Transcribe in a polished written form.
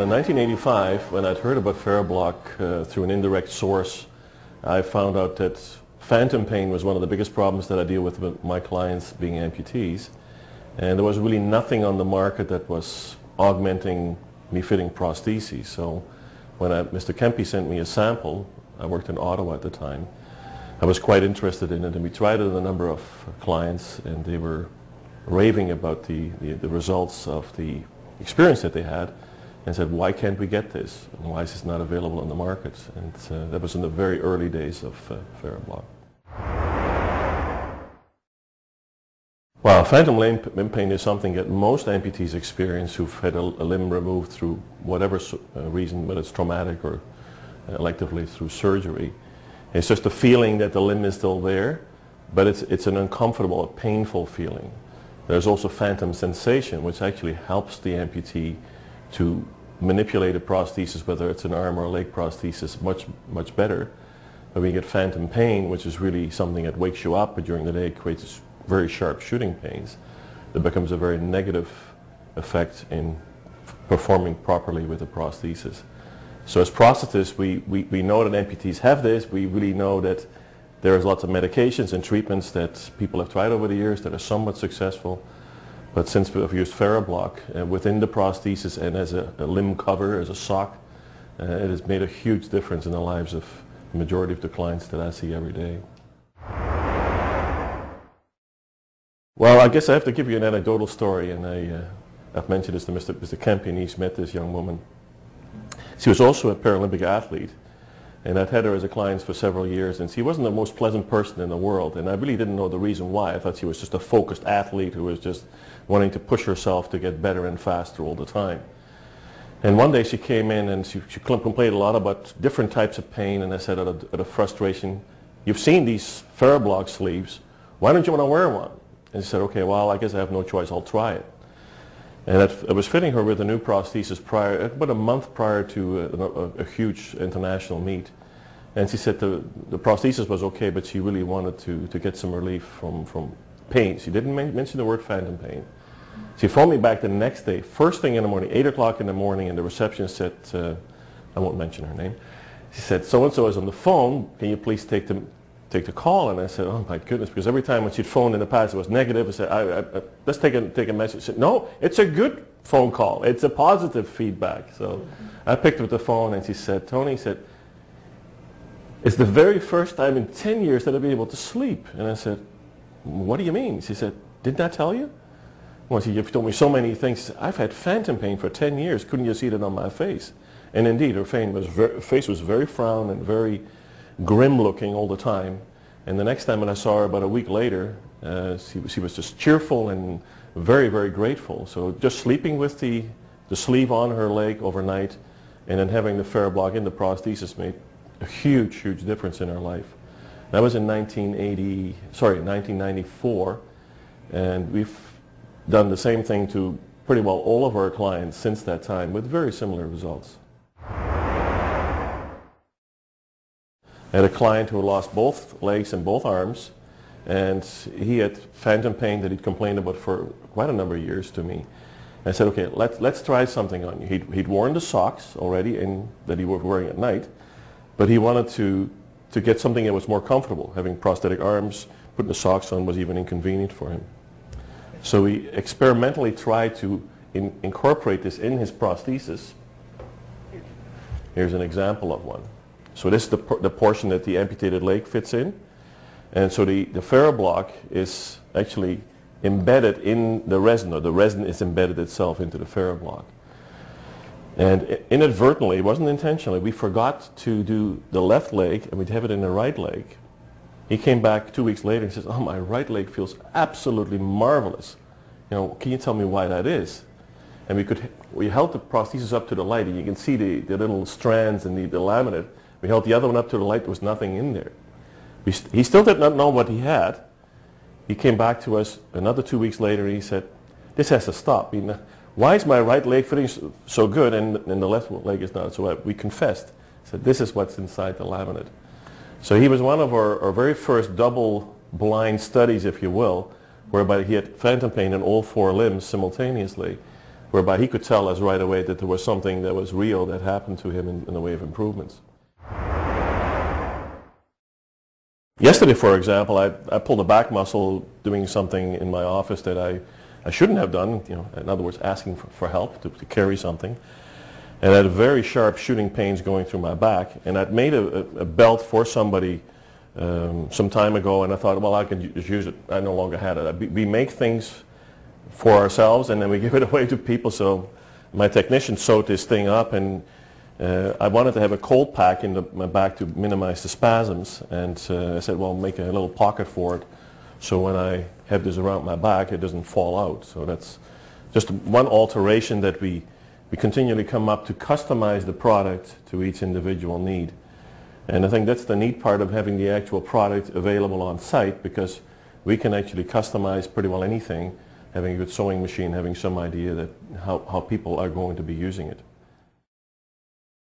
Well, in 1985, when I'd heard about Farabloc through an indirect source, I found out that phantom pain was one of the biggest problems that I deal with my clients being amputees. And there was really nothing on the market that was augmenting me fitting prostheses. So when Mr. Kempe sent me a sample, I worked in Ottawa at the time, I was quite interested in it, and we tried it on a number of clients, and they were raving about the results of the experience that they had, and said, why can't we get this? And why is this not available on the market? And that was in the very early days of Farabloc. Well, phantom limb pain is something that most amputees experience who've had a limb removed through whatever reason, whether it's traumatic or electively through surgery. It's just a feeling that the limb is still there, but it's an uncomfortable, painful feeling. There's also phantom sensation, which actually helps the amputee to manipulate a prosthesis, whether it's an arm or a leg prosthesis, much better. But we get phantom pain, which is really something that wakes you up, but during the day it creates very sharp shooting pains. That becomes a very negative effect in performing properly with the prosthesis. So as prosthetists, we know that amputees have this. We really know that there's lots of medications and treatments that people have tried over the years that are somewhat successful. But since we've used Farabloc within the prosthesis and as a limb cover, as a sock, it has made a huge difference in the lives of the majority of the clients that I see every day. Well, I guess I have to give you an anecdotal story, and I've mentioned this to Mr. Kempe, and he's met this young woman. She was also a Paralympic athlete, and I'd had her as a client for several years, and she wasn't the most pleasant person in the world, and I really didn't know the reason why. I thought she was just a focused athlete who was just wanting to push herself to get better and faster all the time. And one day she came in and she complained a lot about different types of pain, and I said out of frustration, you've seen these Farabloc sleeves, why don't you want to wear one? And she said, okay, well, I guess I have no choice, I'll try it. And I was fitting her with a new prosthesis about a month prior to a huge international meet. And she said the prosthesis was okay, but she really wanted to get some relief from pain. She didn't mention the word phantom pain. She phoned me back the next day, first thing in the morning, 8 o'clock in the morning, and the receptionist said, I won't mention her name, she said, so-and-so is on the phone, can you please take the call? And I said, oh my goodness, because every time when she'd phoned in the past it was negative. I said, let's take a message. She said, no, it's a good phone call. It's a positive feedback. So I picked up the phone and she said, Tony said, it's the very first time in 10 years that I've been able to sleep. And I said, what do you mean? She said, didn't I tell you? Well, you've told me so many things. She said, I've had phantom pain for 10 years. Couldn't you see that on my face? And indeed, her face was very frowned and very grim looking all the time. And the next time when I saw her about a week later, she was just cheerful and very, very grateful. So just sleeping with the sleeve on her leg overnight and then having the Farabloc in the prosthesis made a huge, huge difference in her life. That was in 1994, and we've done the same thing to pretty well all of our clients since that time with very similar results. I had a client who lost both legs and both arms, and he had phantom pain that he'd complained about for quite a number of years to me. I said, okay, let's try something on you. He'd worn the socks already that he was wearing at night, but he wanted to get something that was more comfortable. Having prosthetic arms, putting the socks on was even inconvenient for him. So we experimentally tried to incorporate this in his prosthesis. Here's an example of one. So this is the portion that the amputated leg fits in. And so the Farabloc is actually embedded in the resin, or the resin is embedded itself into the Farabloc. And inadvertently, it wasn't intentionally, we forgot to do the left leg, and we'd have it in the right leg. He came back 2 weeks later and says, oh, my right leg feels absolutely marvelous. You know, can you tell me why that is? And we held the prosthesis up to the light, and you can see the little strands and the laminate. We held the other one up to the light, there was nothing in there. He still did not know what he had. He came back to us another 2 weeks later, and he said, this has to stop. Why is my right leg fitting so good and the left leg is not? So we confessed. Said, this is what's inside the laminate. So he was one of our very first double-blind studies, if you will, whereby he had phantom pain in all 4 limbs simultaneously. whereby he could tell us right away that there was something that was real that happened to him in the way of improvements. Yesterday, for example, I pulled a back muscle doing something in my office that I shouldn't have done, you know, in other words, asking for help to carry something. And I had very sharp shooting pains going through my back. And I'd made a belt for somebody some time ago, and I thought, well, I can just use it. I no longer had it. We make things for ourselves, and then we give it away to people. So my technician sewed this thing up, and I wanted to have a cold pack in my back to minimize the spasms. And I said, well, make a little pocket for it, so when I have this around my back, it doesn't fall out. So that's just one alteration that we continually come up to customize the product to each individual need. And I think that's the neat part of having the actual product available on site, because we can actually customize pretty well anything, having a good sewing machine, having some idea that how people are going to be using it.